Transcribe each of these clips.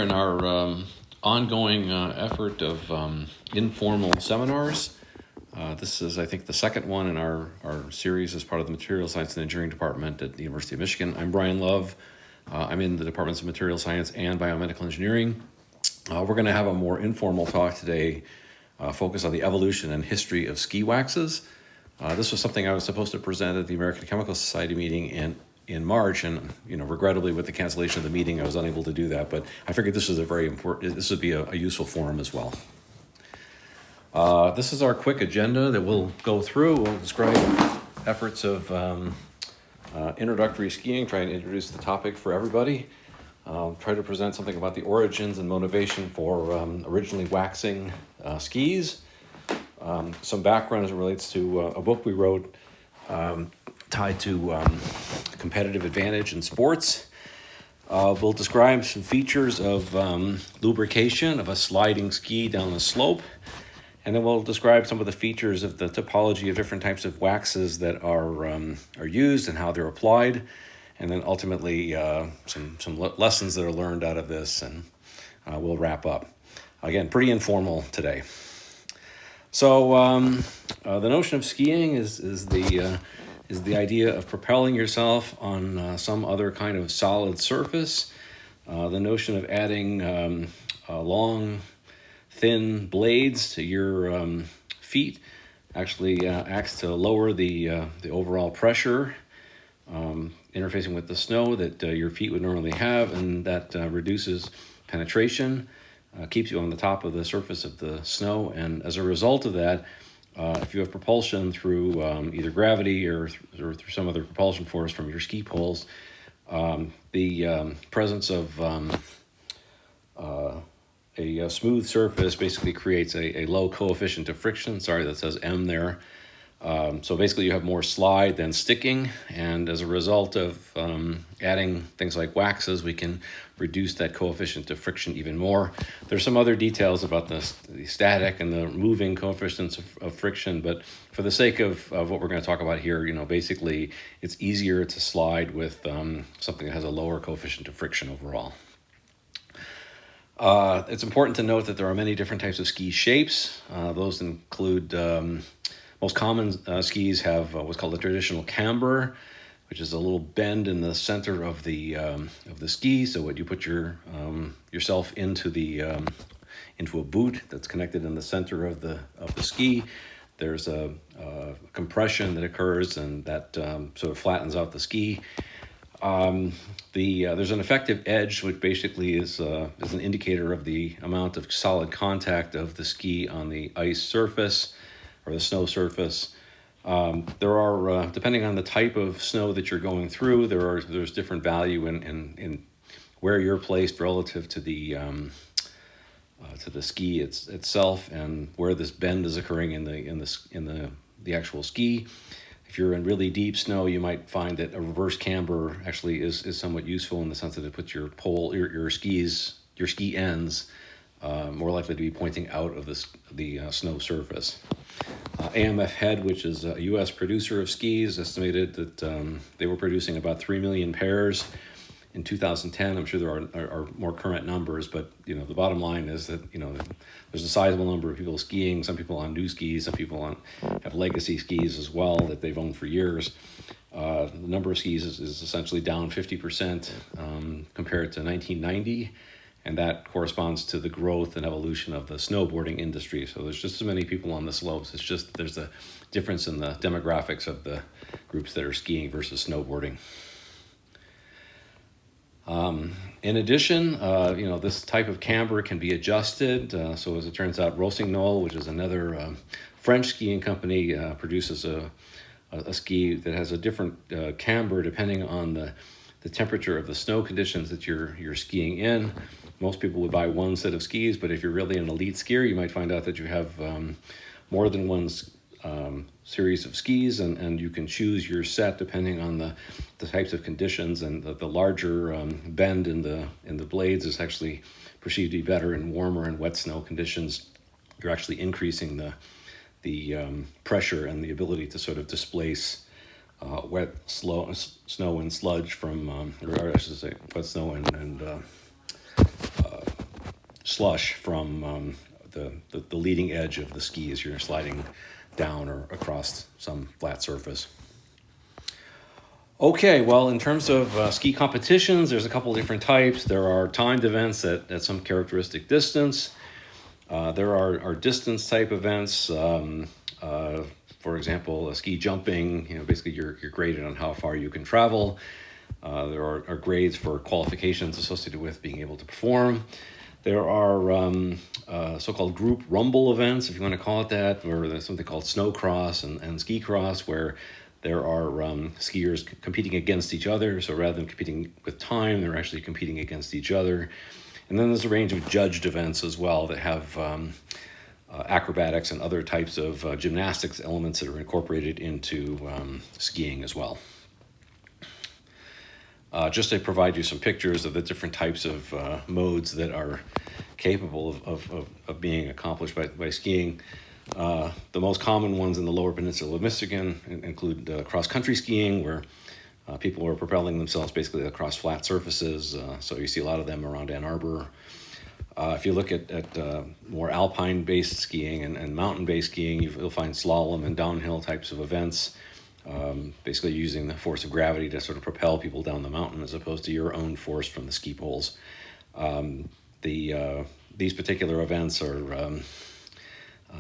In our ongoing effort of informal seminars, this is, I think, the second one in our series as part of the Material Science and Engineering Department at the University of Michigan. I'm Brian Love. I'm in the Departments of Material Science and Biomedical Engineering. We're going to have a more informal talk today, focused on the evolution and history of ski waxes. This was something I was supposed to present at the American Chemical Society meeting in March, and regrettably, with the cancellation of the meeting, I was unable to do that. But I figured this would be a useful forum as well. This is our quick agenda that we'll go through. We'll describe efforts of introductory skiing, try and introduce the topic for everybody. Try to present something about the origins and motivation for originally waxing skis. Some background as it relates to a book we wrote tied to competitive advantage in sports. We'll describe some features of lubrication of a sliding ski down a slope, and then we'll describe some of the features of the topology of different types of waxes that are used and how they're applied, and then ultimately some lessons that are learned out of this, and we'll wrap up. Again, pretty informal today. So the notion of skiing is the idea of propelling yourself on some other kind of solid surface. The notion of adding long, thin blades to your feet actually acts to lower the overall pressure interfacing with the snow that your feet would normally have, and that reduces penetration. Keeps you on the top of the surface of the snow, and as a result of that, if you have propulsion through either gravity or through some other propulsion force from your ski poles, the presence of a smooth surface basically creates a low coefficient of friction. Sorry, that says M there. So basically you have more slide than sticking, and as a result of adding things like waxes, we can reduce that coefficient of friction even more. There's some other details about the static and the moving coefficients of friction, but for the sake of what we're going to talk about here, basically it's easier to slide with something that has a lower coefficient of friction overall. It's important to note that there are many different types of ski shapes. Those include most common skis have what's called a traditional camber, which is a little bend in the center of the ski. So when you put yourself into a boot that's connected in the center of the ski, there's a compression that occurs, and that sort of flattens out the ski. There's an effective edge, which basically is an indicator of the amount of solid contact of the ski on the ice surface or the snow surface. There are, depending on the type of snow that you're going through, there's different value in where you're placed relative to the ski itself, and where this bend is occurring in the actual ski. If you're in really deep snow, you might find that a reverse camber actually is somewhat useful in the sense that it puts your ski ends more likely to be pointing out of the snow surface. AMF Head, which is a U.S. producer of skis, estimated that they were producing about 3 million pairs in 2010. I'm sure there are more current numbers, but the bottom line is that there's a sizable number of people skiing. Some people on new skis, some people have legacy skis as well that they've owned for years. The number of skis is essentially down 50% compared to 1990. And that corresponds to the growth and evolution of the snowboarding industry. So there's just as many people on the slopes. It's just there's a difference in the demographics of the groups that are skiing versus snowboarding. In addition, this type of camber can be adjusted. So as it turns out, Rossignol, which is another French skiing company, produces a ski that has a different camber depending on the temperature of the snow conditions that you're skiing in. Most people would buy one set of skis, but if you're really an elite skier, you might find out that you have more than one series of skis, and you can choose your set depending on the types of conditions. And the larger bend in the blades is actually perceived to be better in warmer and wet snow conditions. You're actually increasing the pressure and the ability to sort of displace wet snow and sludge from, or I should say, wet snow and slush from the leading edge of the ski as you're sliding down or across some flat surface. Okay, well, in terms of ski competitions, there's a couple different types. There are timed events at some characteristic distance. There are distance type events. For example, ski jumping. Basically you're graded on how far you can travel. There are grades for qualifications associated with being able to perform. There are so-called group rumble events, if you want to call it that, or there's something called snow cross and ski cross, where there are skiers competing against each other. So rather than competing with time, they're actually competing against each other. And then there's a range of judged events as well that have acrobatics and other types of gymnastics elements that are incorporated into skiing as well. Just to provide you some pictures of the different types of modes that are capable of being accomplished by skiing. The most common ones in the lower peninsula of Michigan include cross-country skiing, where people are propelling themselves basically across flat surfaces. So you see a lot of them around Ann Arbor. If you look at more alpine-based skiing and mountain-based skiing, you'll find slalom and downhill types of events, basically using the force of gravity to sort of propel people down the mountain as opposed to your own force from the ski poles. These particular events are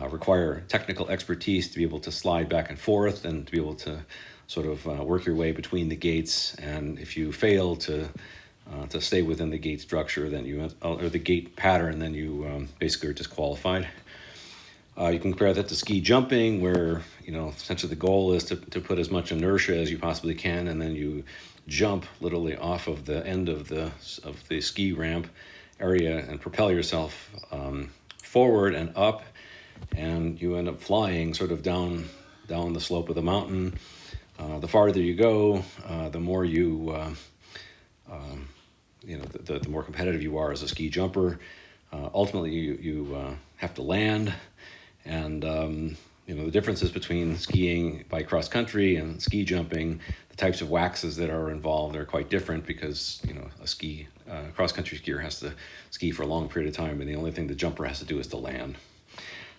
require technical expertise to be able to slide back and forth and to be able to sort of work your way between the gates. And if you fail to stay within the gate structure, then or the gate pattern, then you basically are disqualified. You can compare that to ski jumping, where essentially the goal is to put as much inertia as you possibly can, and then you jump literally off of the end of the ski ramp area and propel yourself forward and up, and you end up flying sort of down the slope of the mountain. The farther you go, the more the more competitive you are as a ski jumper. Ultimately, you have to land, and the differences between skiing by cross country and ski jumping, the types of waxes that are involved are quite different, because a cross country skier has to ski for a long period of time, and the only thing the jumper has to do is to land.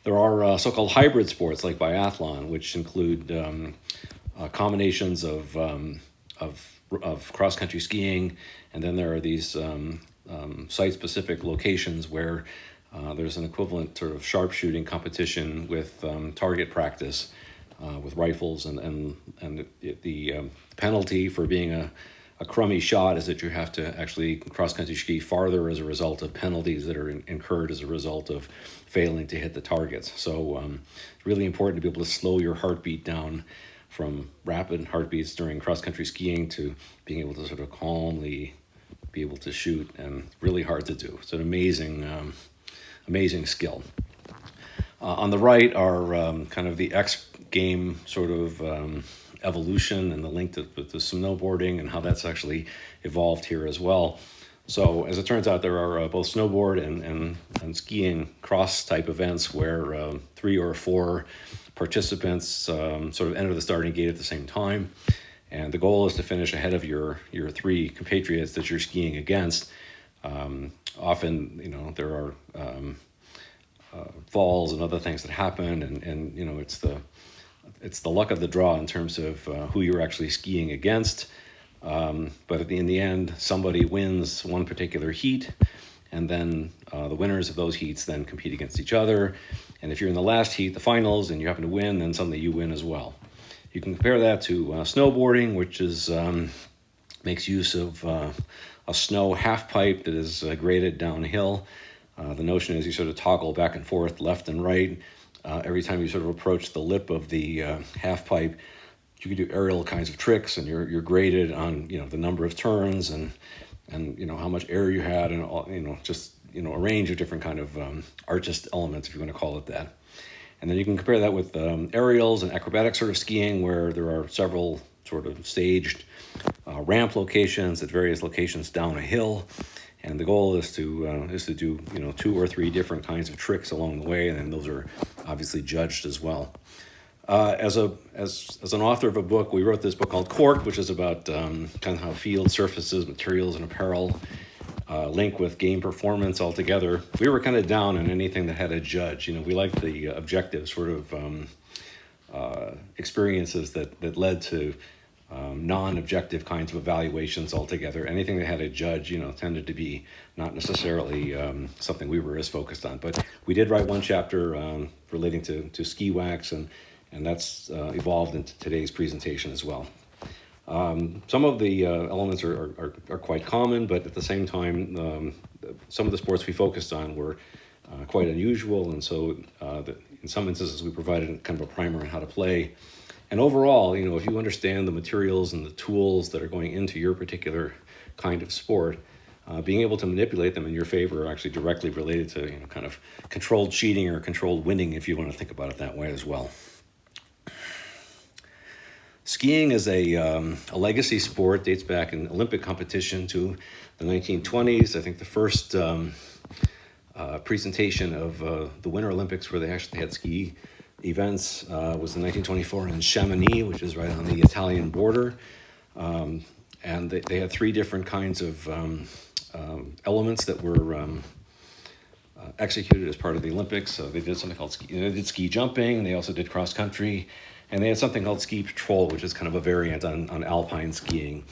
There are so-called hybrid sports like biathlon, which include combinations of cross-country skiing, and then there are these site-specific locations where there's an equivalent sort of sharpshooting competition with target practice with rifles, and the penalty for being a crummy shot is that you have to actually cross-country ski farther as a result of penalties that are incurred as a result of failing to hit the targets. So it's really important to be able to slow your heartbeat down from rapid heartbeats during cross-country skiing to being able to sort of calmly be able to shoot, and really hard to do. It's an amazing skill. On the right are kind of the X game sort of evolution and the link to snowboarding and how that's actually evolved here as well. So as it turns out, there are both snowboard and skiing cross type events where 3 or 4 participants sort of enter the starting gate at the same time. And the goal is to finish ahead of your 3 compatriots that you're skiing against. Often, there are falls and other things that happen, and it's the luck of the draw in terms of who you're actually skiing against. But in the end, somebody wins one particular heat, and then the winners of those heats then compete against each other. And if you're in the last heat, the finals, and you happen to win, then suddenly you win as well. You can compare that to snowboarding, which is makes use of a snow half pipe that is graded downhill. The notion is you sort of toggle back and forth, left and right. Every time you sort of approach the lip of the half pipe, you can do aerial kinds of tricks, and you're graded on the number of turns and how much air you had, and all, a range of different kind of artist elements, if you want to call it that. And then you can compare that with aerials and acrobatic sort of skiing, where there are several sort of staged ramp locations at various locations down a hill. And the goal is to do 2 or 3 different kinds of tricks along the way, and then those are obviously judged as well. As an author of a book, we wrote this book called Cork, which is about kind of how field surfaces, materials, and apparel link with game performance altogether. We were kind of down on anything that had a judge. We liked the objective sort of experiences that led to non-objective kinds of evaluations altogether. Anything that had a judge, tended to be not necessarily something we were as focused on. But we did write one chapter relating to ski wax, and that's evolved into today's presentation as well. Some of the elements are quite common, but at the same time, some of the sports we focused on were quite unusual, and so in some instances we provided kind of a primer on how to play. And overall, if you understand the materials and the tools that are going into your particular kind of sport, being able to manipulate them in your favor are actually directly related to kind of controlled cheating or controlled winning, if you want to think about it that way as well. Skiing is a legacy sport, dates back in Olympic competition to the 1920s. I think the first presentation of the Winter Olympics where they actually had ski events was in 1924 in Chamonix, which is right on the Italian border. And they had three different kinds of elements that were executed as part of the Olympics. So they did something called they did ski jumping, they also did cross country, and they had something called ski patrol, which is kind of a variant on alpine skiing.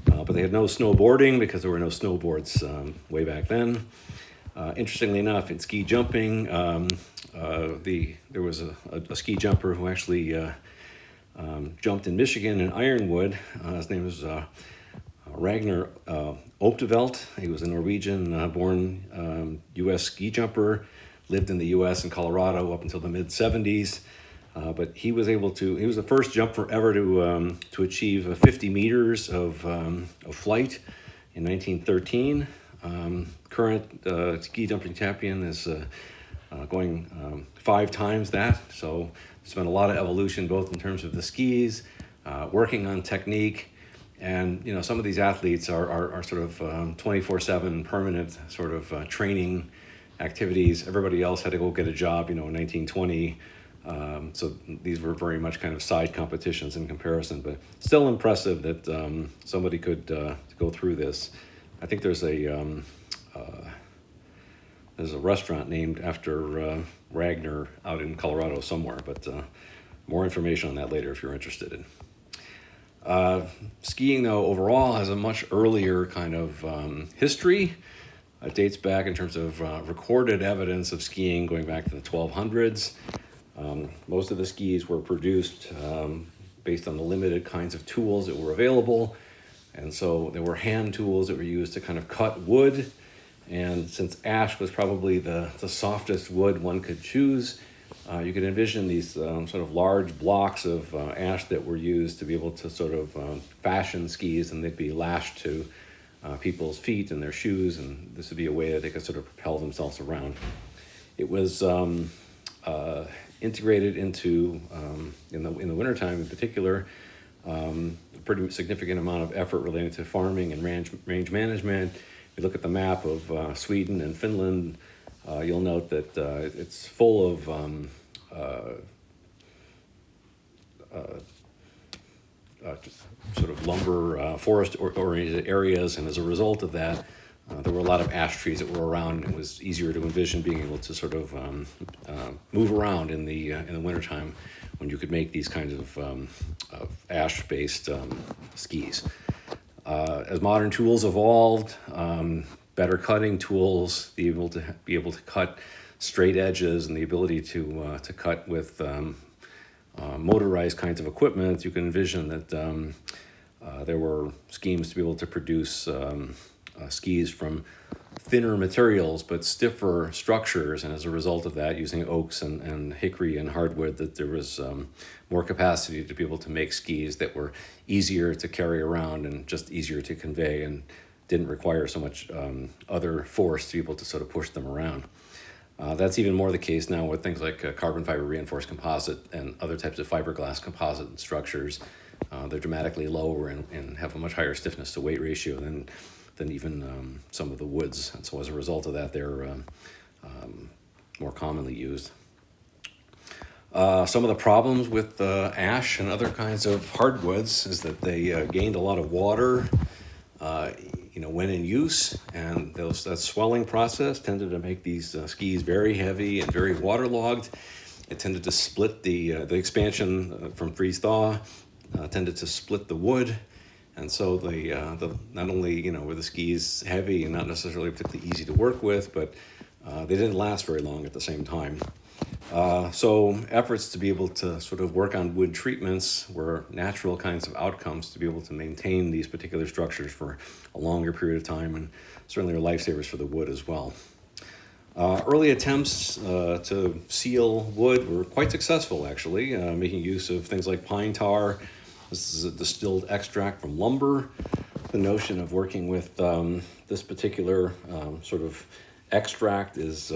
But they had no snowboarding because there were no snowboards way back then. Interestingly enough, in ski jumping, there was a ski jumper who actually jumped in Michigan in Ironwood. His name was Ragnar Optevelt. He was a Norwegian-born U.S. ski jumper, lived in the U.S. and Colorado up until the mid-'70s. But he was the first jumper ever to achieve 50 meters of flight in 1913. Current ski jumping champion is going 5 times that. So there's been a lot of evolution, both in terms of the skis, working on technique, and some of these athletes are sort of 24/7 permanent sort of training activities. Everybody else had to go get a job, in 1920. So these were very much kind of side competitions in comparison, but still impressive that somebody could go through this. I think there's a restaurant named after Ragnar out in Colorado somewhere, but more information on that later if you're interested. Skiing, though, overall has a much earlier kind of history. It dates back in terms of recorded evidence of skiing going back to the 1200s. Most of the skis were produced based on the limited kinds of tools that were available. And so there were hand tools that were used to kind of cut wood. And since ash was probably the softest wood one could choose, you could envision these sort of large blocks of ash that were used to be able to sort of fashion skis, and they'd be lashed to people's feet and their shoes, and this would be a way that they could sort of propel themselves around. It was integrated into, in the wintertime in particular, a pretty significant amount of effort related to farming and range management. If you look at the map of Sweden and Finland, you'll note that it's full of sort of lumber, forest-oriented areas, and as a result of that, there were a lot of ash trees that were around, and it was easier to envision being able to sort of move around in the wintertime when you could make these kinds of ash-based skis. As modern tools evolved, better cutting tools, be able to cut straight edges, and the ability to cut with motorized kinds of equipment, you can envision that there were schemes to be able to produce skis from thinner materials but stiffer structures, and as a result of that, using oaks and hickory and hardwood, that there was more capacity to be able to make skis that were easier to carry around and just easier to convey, and didn't require so much other force to be able to sort of push them around. That's even more the case now with things like carbon fiber reinforced composite and other types of fiberglass composite structures. They're dramatically lower and have a much higher stiffness to weight ratio than even some of the woods. And so as a result of that, they're more commonly used. Some of the problems with ash and other kinds of hardwoods is that they gained a lot of water. when in use, and that swelling process tended to make these skis very heavy and very waterlogged. It tended to split the expansion from freeze thaw, tended to split the wood, and so the not only were the skis heavy and not necessarily particularly easy to work with, but they didn't last very long at the same time. So efforts to be able to sort of work on wood treatments were natural kinds of outcomes to be able to maintain these particular structures for a longer period of time, and certainly are lifesavers for the wood as well. Early attempts to seal wood were quite successful, actually, making use of things like pine tar. This is a distilled extract from lumber. The notion of working with this particular sort of extract is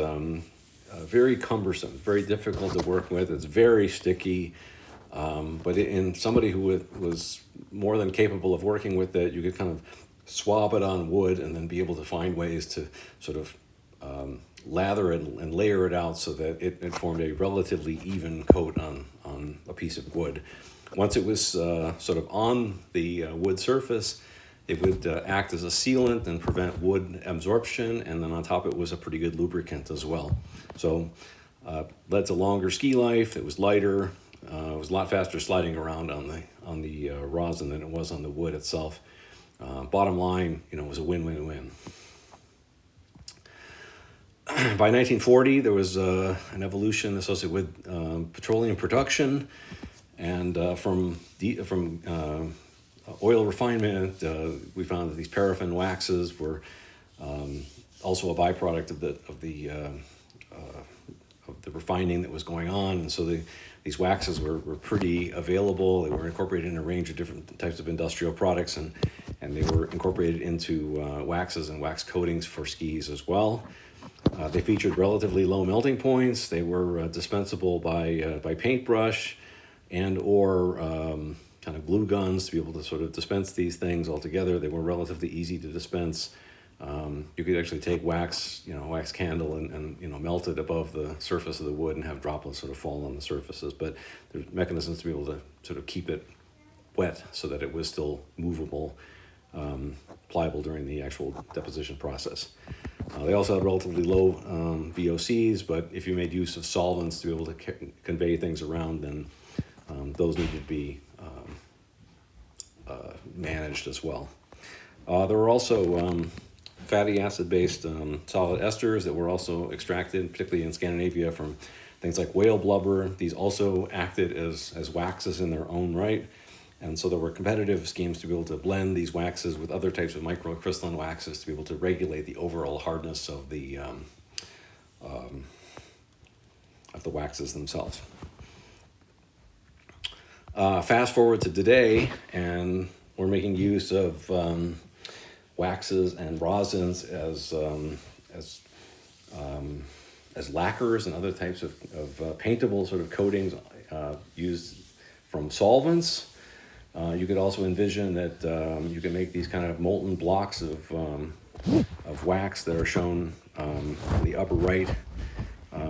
very cumbersome, very difficult to work with. It's very sticky, but in somebody who was more than capable of working with it, you could kind of swab it on wood and then be able to find ways to sort of lather it and layer it out so that it formed a relatively even coat on a piece of wood. Once it was sort of on the wood surface, it would act as a sealant and prevent wood absorption, and then on top it was a pretty good lubricant as well. So led to longer ski life. It was lighter. It was a lot faster sliding around on the rosin than it was on the wood itself. Bottom line, it was a win-win-win. By 1940, there was an evolution associated with petroleum production, and from oil refinement, we found that these paraffin waxes were also a byproduct of the refining that was going on, and so these waxes were pretty available. They were incorporated in a range of different types of industrial products, and they were incorporated into waxes and wax coatings for skis as well. They featured relatively low melting points. They were dispensable by paintbrush and or kind of glue guns to be able to sort of dispense these things all together. They were relatively easy to dispense. You could actually take wax candle and melt it above the surface of the wood and have droplets sort of fall on the surfaces. But there's mechanisms to be able to sort of keep it wet so that it was still movable, pliable during the actual deposition process. They also had relatively low VOCs, but if you made use of solvents to be able to convey things around, then those needed to be managed as well. There were also fatty acid-based solid esters that were also extracted, particularly in Scandinavia, from things like whale blubber. These also acted as waxes in their own right. And so there were competitive schemes to be able to blend these waxes with other types of microcrystalline waxes to be able to regulate the overall hardness of the waxes themselves. Fast forward to today, and we're making use of waxes and rosins as lacquers and other types of paintable sort of coatings used from solvents. You could also envision that you can make these kind of molten blocks of wax that are shown in the upper right.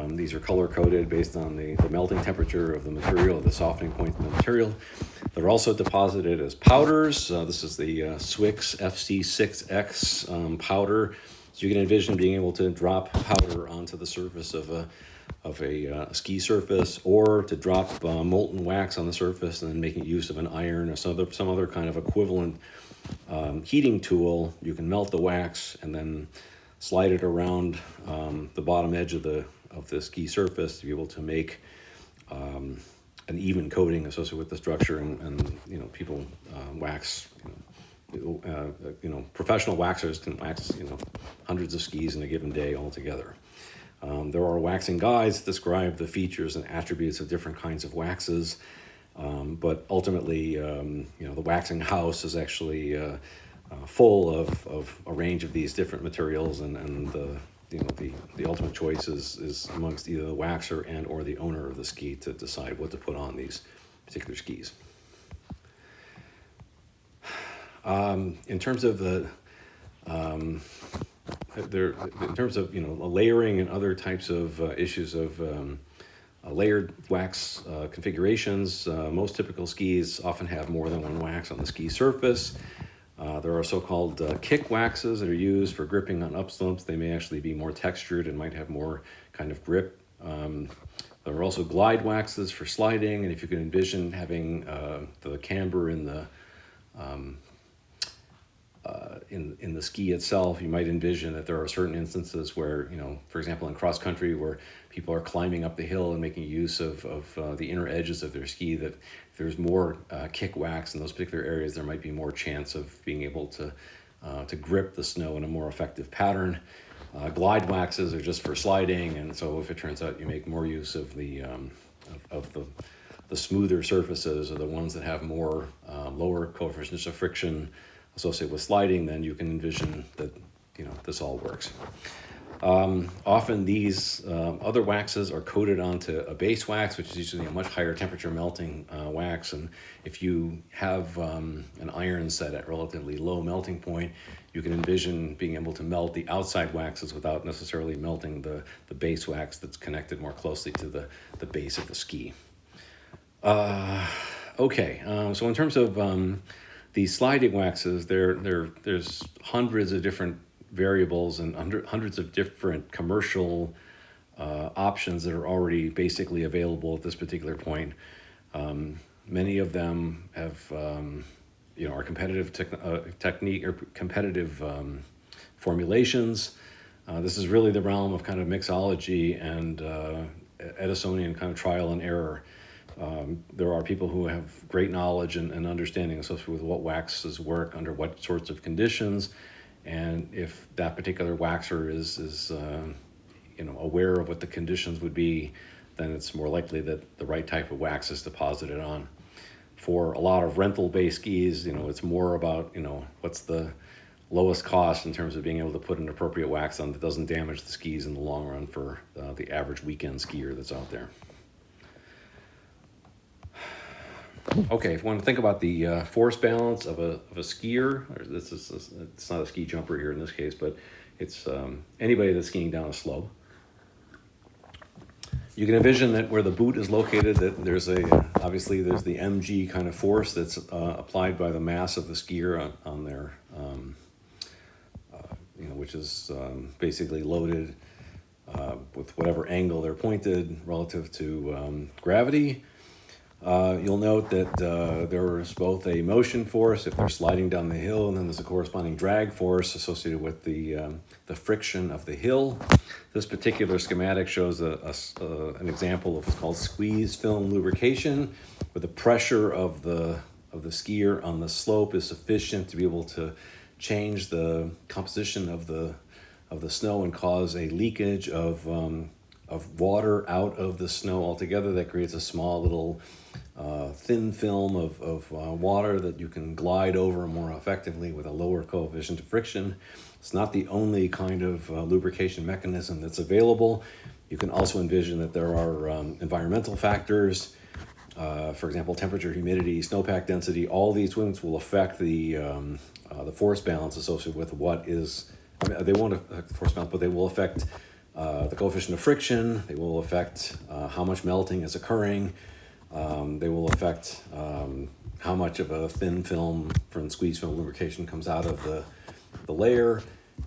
These are color-coded based on the melting temperature of the material, the softening point of the material. They're also deposited as powders. This is the Swix FC6X powder. So you can envision being able to drop powder onto the surface of a ski surface, or to drop molten wax on the surface and then making use of an iron or some other kind of equivalent heating tool. You can melt the wax and then slide it around the bottom edge of the ski surface to be able to make an even coating associated with the structure, and people wax. Professional waxers can wax hundreds of skis in a given day altogether. There are waxing guides that describe the features and attributes of different kinds of waxes, but ultimately, the waxing house is actually full of a range of these different materials, and the ultimate choice is amongst either the waxer and or the owner of the ski to decide what to put on these particular skis. In terms of layering and other types of issues of layered wax configurations, most typical skis often have more than one wax on the ski surface. There are so-called kick waxes that are used for gripping on upslopes. They may actually be more textured and might have more kind of grip. There are also glide waxes for sliding, and if you can envision having the camber in the in the ski itself, you might envision that there are certain instances where, for example, in cross country, where people are climbing up the hill and making use of the inner edges of their ski, that if there's more kick wax in those particular areas, there might be more chance of being able to grip the snow in a more effective pattern. Glide waxes are just for sliding, and so if it turns out you make more use of the smoother surfaces, or the ones that have more lower coefficients of friction associated with sliding, then you can envision that this all works. Often these other waxes are coated onto a base wax, which is usually a much higher temperature melting wax. And if you have an iron set at relatively low melting point, you can envision being able to melt the outside waxes without necessarily melting the base wax that's connected more closely to the base of the ski. Okay, so in terms of these sliding waxes, there's hundreds of different variables and hundreds of different commercial options that are already basically available at this particular point. Many of them have, are competitive technique or competitive formulations. This is really the realm of kind of mixology and Edisonian kind of trial and error. There are people who have great knowledge and understanding associated with what waxes work under what sorts of conditions, and if that particular waxer is aware of what the conditions would be, then it's more likely that the right type of wax is deposited on. For a lot of rental-based skis, it's more about what's the lowest cost in terms of being able to put an appropriate wax on that doesn't damage the skis in the long run for the average weekend skier that's out there. Okay, if you want to think about the force balance of a skier, it's not a ski jumper here in this case, but it's anybody that's skiing down a slope. You can envision that where the boot is located, that there's obviously there's the mg kind of force that's applied by the mass of the skier on their, which is basically loaded with whatever angle they're pointed relative to gravity. You'll note that there is both a motion force if they're sliding down the hill, and then there's a corresponding drag force associated with the friction of the hill. This particular schematic shows an example of what's called squeeze film lubrication, where the pressure of the skier on the slope is sufficient to be able to change the composition of the snow and cause a leakage of water out of the snow altogether. That creates a small little thin film of water that you can glide over more effectively with a lower coefficient of friction. It's not the only kind of lubrication mechanism that's available. You can also envision that there are environmental factors, for example, temperature, humidity, snowpack density. All these things will affect the force balance associated with what is, they won't affect the force balance, but they will affect the coefficient of friction. They will affect how much melting is occurring. They will affect how much of a thin film from squeeze film lubrication comes out of the layer.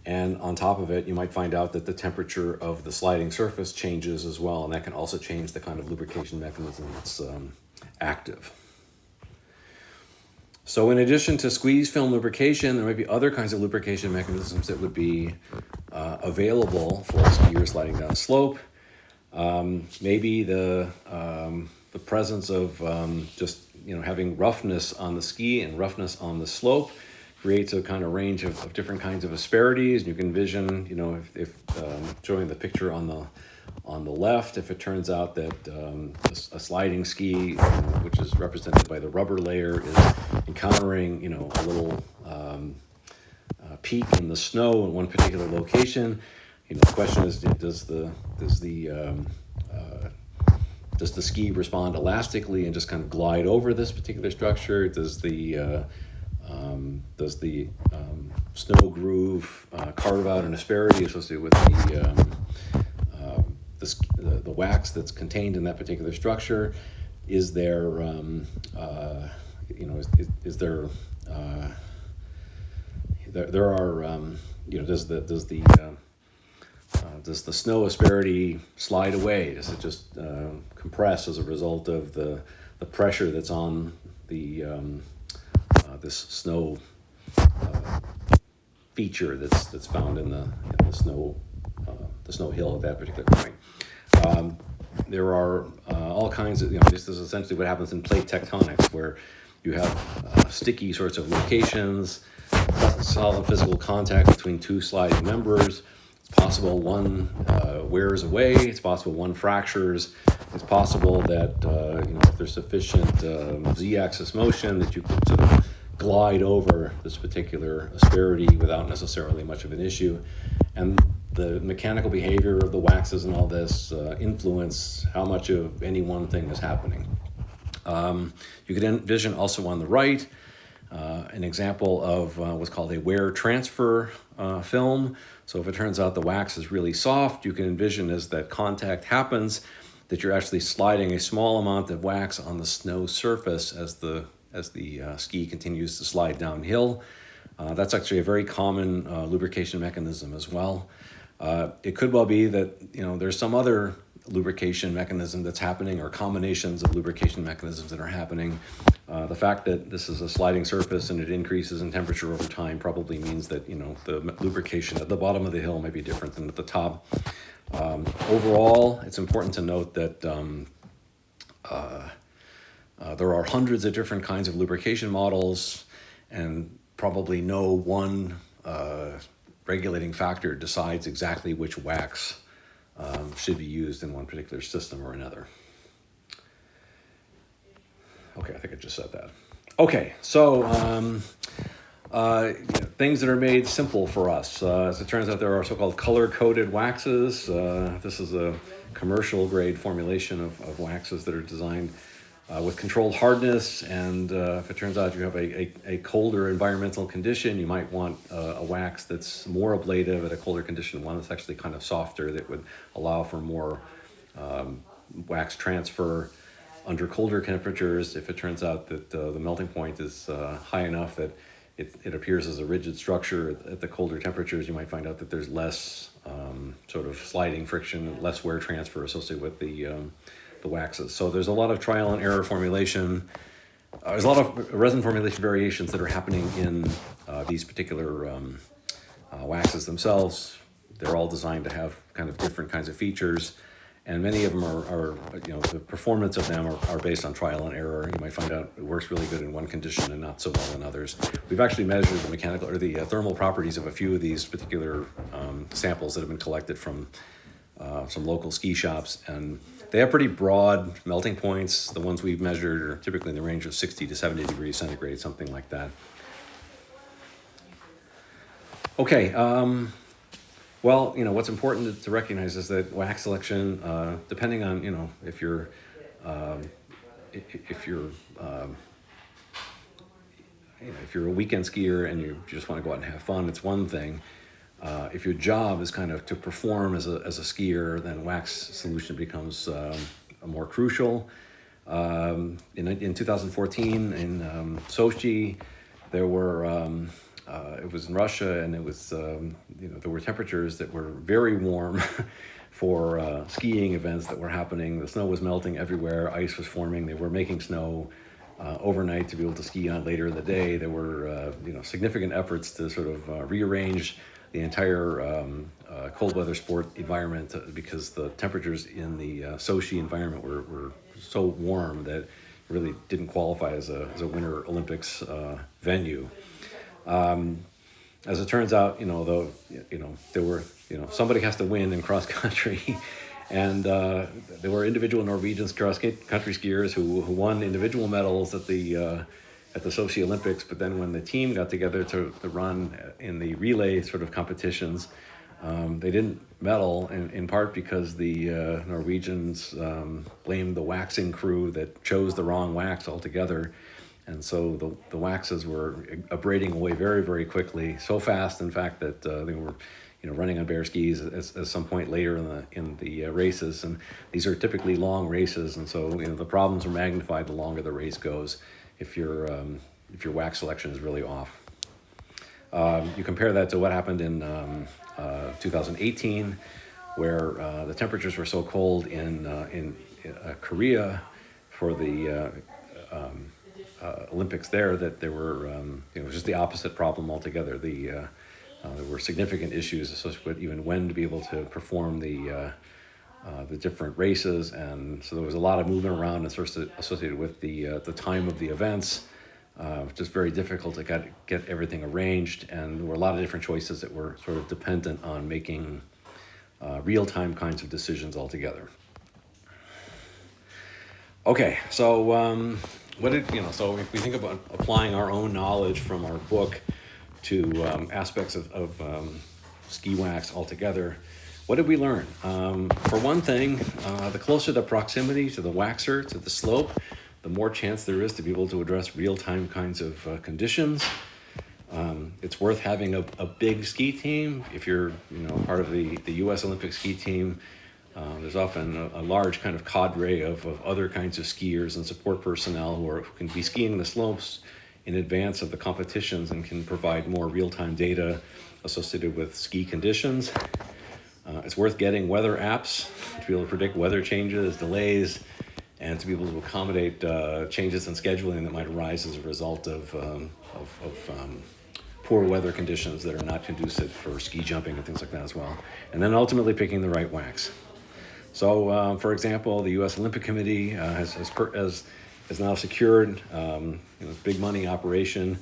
And on top of it, you might find out that the temperature of the sliding surface changes as well, and that can also change the kind of lubrication mechanism that's active. So in addition to squeeze film lubrication, there might be other kinds of lubrication mechanisms that would be available for a skier sliding down a slope. Maybe the presence of just having roughness on the ski and roughness on the slope creates a kind of range of different kinds of asperities. You can envision, if showing the picture on the left, if it turns out that a sliding ski, which is represented by the rubber layer, is encountering, a little peak in the snow in one particular location, the question is, does the ski respond elastically and just kind of glide over this particular structure? Does the snow groove carve out an asperity associated with the wax that's contained in that particular structure? Is there there are does the snow asperity slide away? Does it just compress as a result of the pressure that's on the this snow feature that's found in the snow hill at that particular point? There are all kinds of, this is essentially what happens in plate tectonics, where you have sticky sorts of locations, solid physical contact between two sliding members. It's possible one wears away. It's possible one fractures. It's possible that if there's sufficient z-axis motion, that you could sort of glide over this particular asperity without necessarily much of an issue. And the mechanical behavior of the waxes and all this influence how much of any one thing is happening. You could envision also on the right an example of what's called a wear transfer film. So if it turns out the wax is really soft, you can envision as that contact happens that you're actually sliding a small amount of wax on the snow surface as the ski continues to slide downhill. That's actually a very common lubrication mechanism as well. It could well be that there's some other lubrication mechanism that's happening, or combinations of lubrication mechanisms that are happening. The fact that this is a sliding surface and it increases in temperature over time probably means that the lubrication at the bottom of the hill may be different than at the top. Overall, it's important to note that there are hundreds of different kinds of lubrication models, and probably no one regulating factor decides exactly which wax should be used in one particular system or another. Okay, I think I just said that. Okay, so things that are made simple for us. As it turns out, there are so-called color-coded waxes. This is a commercial grade formulation of waxes that are designed with controlled hardness, and if it turns out you have a colder environmental condition, you might want a wax that's more ablative at a colder condition, one that's actually kind of softer, that would allow for more wax transfer under colder temperatures. If it turns out that the melting point is high enough that it appears as a rigid structure at the colder temperatures, you might find out that there's less sort of sliding friction, less wear transfer associated with the waxes. So there's a lot of trial and error formulation. There's a lot of resin formulation variations that are happening in these particular waxes themselves. They're all designed to have kind of different kinds of features, and many of them are the performance of them are based on trial and error. You might find out it works really good in one condition and not so well in others. We've actually measured the mechanical or the thermal properties of a few of these particular samples that have been collected from some local ski shops, and they have pretty broad melting points. The ones we've measured are typically in the range of 60 to 70 degrees centigrade, something like that. Okay, well, what's important to recognize is that wax selection, depending on, if you're a weekend skier and you just want to go out and have fun, it's one thing. If your job is kind of to perform as a skier, then wax solution becomes more crucial. In 2014 in Sochi, there were it was in Russia, and it was there were temperatures that were very warm for skiing events that were happening. The snow was melting everywhere, ice was forming. They were making snow overnight to be able to ski on later in the day. There were significant efforts to sort of rearrange the entire cold weather sport environment because the temperatures in the Sochi environment were so warm that it really didn't qualify as a Winter Olympics venue. As it turns out, there were somebody has to win in cross country, and there were individual Norwegian cross country skiers who won individual medals at the Sochi Olympics, but then when the team got together to run in the relay sort of competitions, they didn't medal, in part because the Norwegians blamed the waxing crew that chose the wrong wax altogether. And so the waxes were abrading away very, very quickly, so fast, in fact, that they were running on bare skis at some point later in the races. And these are typically long races, and so the problems are magnified the longer the race goes if your wax selection is really off. You compare that to what happened in 2018, where the temperatures were so cold in Korea for the Olympics there that there were it was just the opposite problem altogether. There were significant issues associated with even when to be able to perform the different races, and so there was a lot of movement around associated with the time of the events. Just very difficult to get everything arranged, and there were a lot of different choices that were sort of dependent on making real-time kinds of decisions altogether. Okay, so so if we think about applying our own knowledge from our book to aspects of ski wax altogether, what did we learn? For one thing, the closer the proximity to the waxer, to the slope, the more chance there is to be able to address real-time kinds of conditions. It's worth having a big ski team. If you're part of the U.S. Olympic ski team, there's often a large kind of cadre of other kinds of skiers and support personnel who can be skiing the slopes in advance of the competitions and can provide more real-time data associated with ski conditions. It's worth getting weather apps to be able to predict weather changes, delays, and to be able to accommodate changes in scheduling that might arise as a result of poor weather conditions that are not conducive for ski jumping and things like that as well. And then ultimately picking the right wax. So, for example, the U.S. Olympic Committee has now secured big money operation.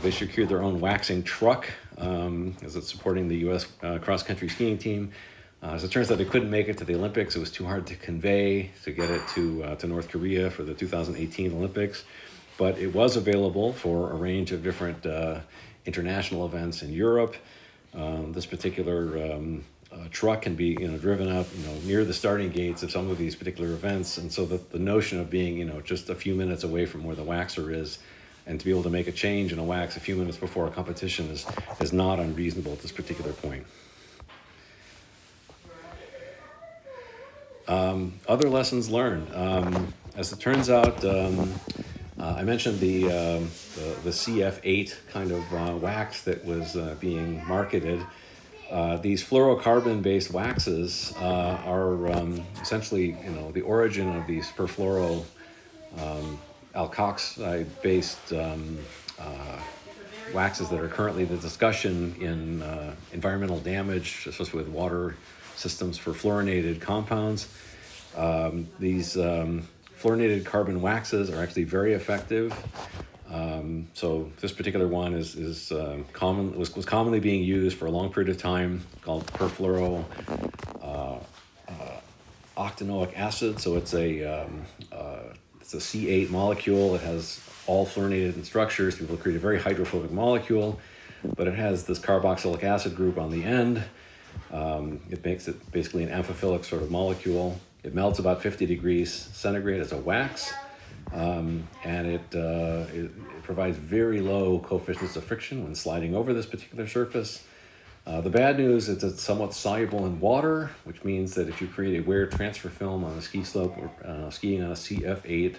They secured their own waxing truck as it's supporting the U.S. Cross-country skiing team. As it turns out, it couldn't make it to the Olympics. It was too hard to convey to get it to North Korea for the 2018 Olympics. But it was available for a range of different international events in Europe. This particular truck can be driven up near the starting gates of some of these particular events, and so the notion of being just a few minutes away from where the waxer is and to be able to make a change in a wax a few minutes before a competition is not unreasonable at this particular point. Other lessons learned. As it turns out, I mentioned the CF8 kind of wax that was being marketed. These fluorocarbon-based waxes are essentially, the origin of these perfluoro alkoxide-based waxes that are currently the discussion in environmental damage associated with water systems for fluorinated compounds. These fluorinated carbon waxes are actually very effective. So this particular one was commonly being used for a long period of time, called perfluoro octanoic acid. So it's a C8 molecule. It has all fluorinated structures. People create a very hydrophobic molecule, but it has this carboxylic acid group on the end. It makes it basically an amphiphilic sort of molecule. It melts about 50 degrees centigrade as a wax. And it provides very low coefficients of friction when sliding over this particular surface. The bad news is it's somewhat soluble in water, which means that if you create a wear transfer film on a ski slope or skiing on a CF8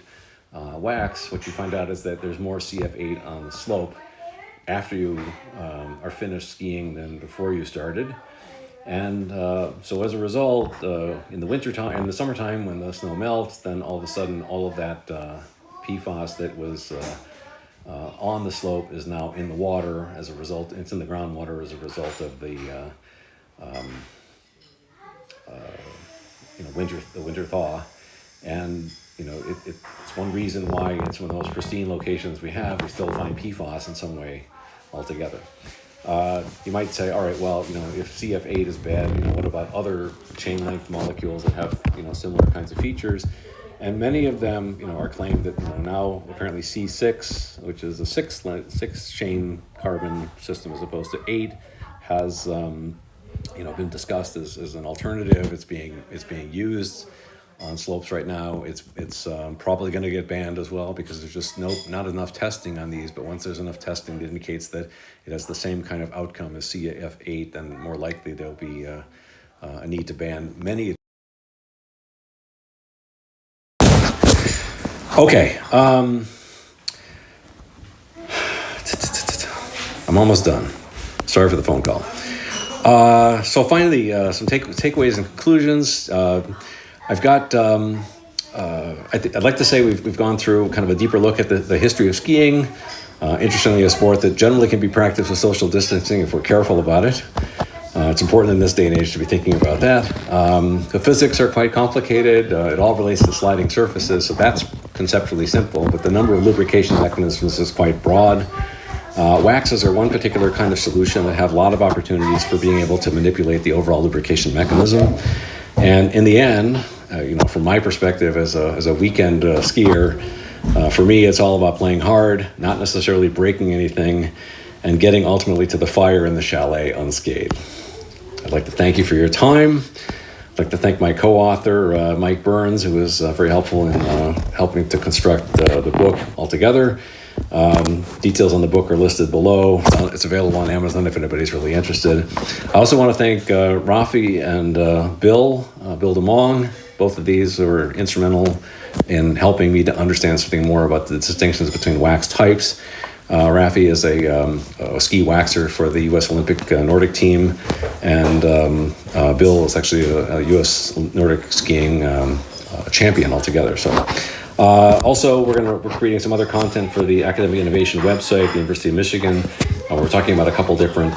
wax, what you find out is that there's more CF8 on the slope after you are finished skiing than before you started. And so as a result, in the summertime when the snow melts, then all of a sudden all of that PFAS that was on the slope is now in the water as a result. It's in the groundwater as a result of the winter thaw. And it's one reason why in some of the most pristine locations we still find PFAS in some way altogether. You might say, all right, well, if CF8 is bad, what about other chain length molecules that have, similar kinds of features? And many of them, are claimed that, now apparently C6, which is a six chain carbon system as opposed to 8, has, been discussed as an alternative. It's being used on slopes right now. It's probably going to get banned as well because there's just not enough testing on these. But once there's enough testing that indicates that it has the same kind of outcome as CF8, then more likely there'll be a need to ban many. Okay. I'm almost done. Sorry for the phone call. So finally, some takeaways and conclusions. I've got, I'd like to say we've gone through kind of a deeper look at the history of skiing. Interestingly, a sport that generally can be practiced with social distancing if we're careful about it. It's important in this day and age to be thinking about that. The physics are quite complicated. It all relates to sliding surfaces, so that's conceptually simple, but the number of lubrication mechanisms is quite broad. Waxes are one particular kind of solution that have a lot of opportunities for being able to manipulate the overall lubrication mechanism. And in the end, from my perspective as a weekend skier, for me, it's all about playing hard, not necessarily breaking anything, and getting ultimately to the fire in the chalet unscathed. I'd like to thank you for your time. I'd like to thank my co-author, Mike Burns, who was very helpful in helping to construct the book altogether. Details on the book are listed below. It's available on Amazon if anybody's really interested. I also want to thank Rafi and Bill DeMong. Both of these were instrumental in helping me to understand something more about the distinctions between wax types. Rafi is a ski waxer for the U.S. Olympic Nordic team, and Bill is actually a U.S. Nordic skiing champion altogether. So, also we're creating some other content for the Academic Innovation website, the University of Michigan. We're talking about a couple different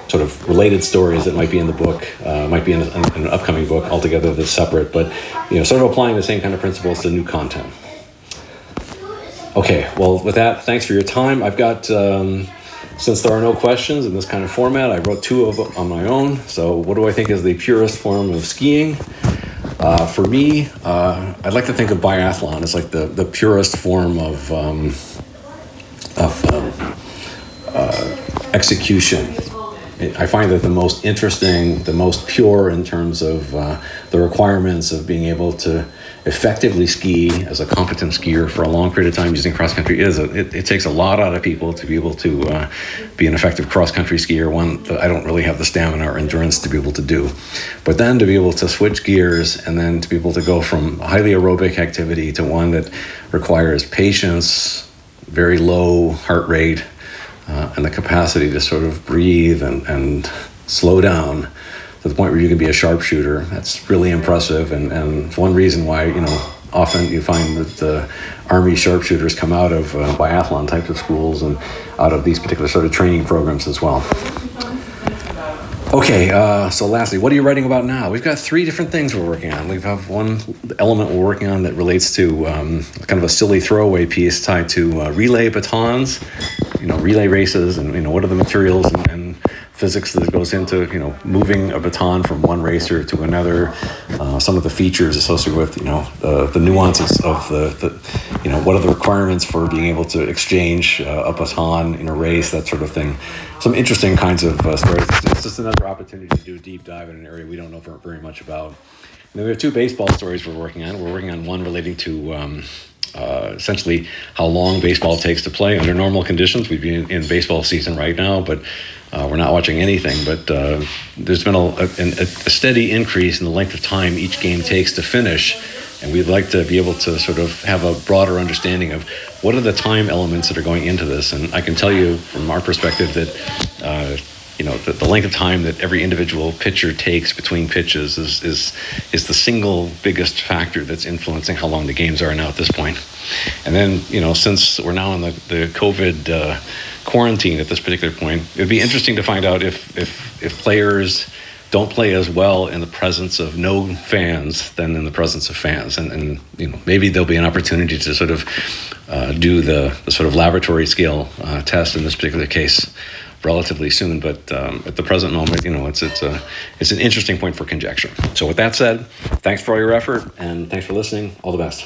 sort of related stories that might be in the book, might be in an upcoming book altogether that's separate, but sort of applying the same kind of principles to new content. Okay, well, with that, thanks for your time. I've got, since there are no questions in this kind of format, I wrote two of them on my own. So what do I think is the purest form of skiing? For me, I'd like to think of biathlon as like the purest form of execution. I find that the most interesting, the most pure in terms of the requirements of being able to effectively ski as a competent skier for a long period of time using cross-country it takes a lot out of people to be able to be an effective cross-country skier, one that I don't really have the stamina or endurance to be able to do. But then to be able to switch gears and then to be able to go from highly aerobic activity to one that requires patience, very low heart rate, and the capacity to sort of breathe and slow down to the point where you can be a sharpshooter. That's really impressive, and one reason why often you find that the Army sharpshooters come out of biathlon types of schools and out of these particular sort of training programs as well. Okay, so lastly, what are you writing about now? We've got three different things we're working on. We have one element we're working on that relates to kind of a silly throwaway piece tied to relay batons, relay races, and what are the materials and physics that goes into moving a baton from one racer to another, some of the features associated with the nuances of the what are the requirements for being able to exchange a baton in a race, that sort of thing. Some interesting kinds of stories. It's just another opportunity to do a deep dive in an area we don't know very much about. And then we have two baseball stories we're working on. We're working on one relating to essentially how long baseball takes to play under normal conditions. We'd be in baseball season right now, but we're not watching anything. But there's been a steady increase in the length of time each game takes to finish, and we'd like to be able to sort of have a broader understanding of what are the time elements that are going into this. And I can tell you from our perspective that the length of time that every individual pitcher takes between pitches is the single biggest factor that's influencing how long the games are now at this point. And then, since we're now in the COVID quarantine at this particular point, it'd be interesting to find out if players don't play as well in the presence of no fans than in the presence of fans. And maybe there'll be an opportunity to sort of do the sort of laboratory scale test in this particular case relatively soon, but at the present moment, it's an interesting point for conjecture. So with that said, thanks for all your effort, and thanks for listening. All the best.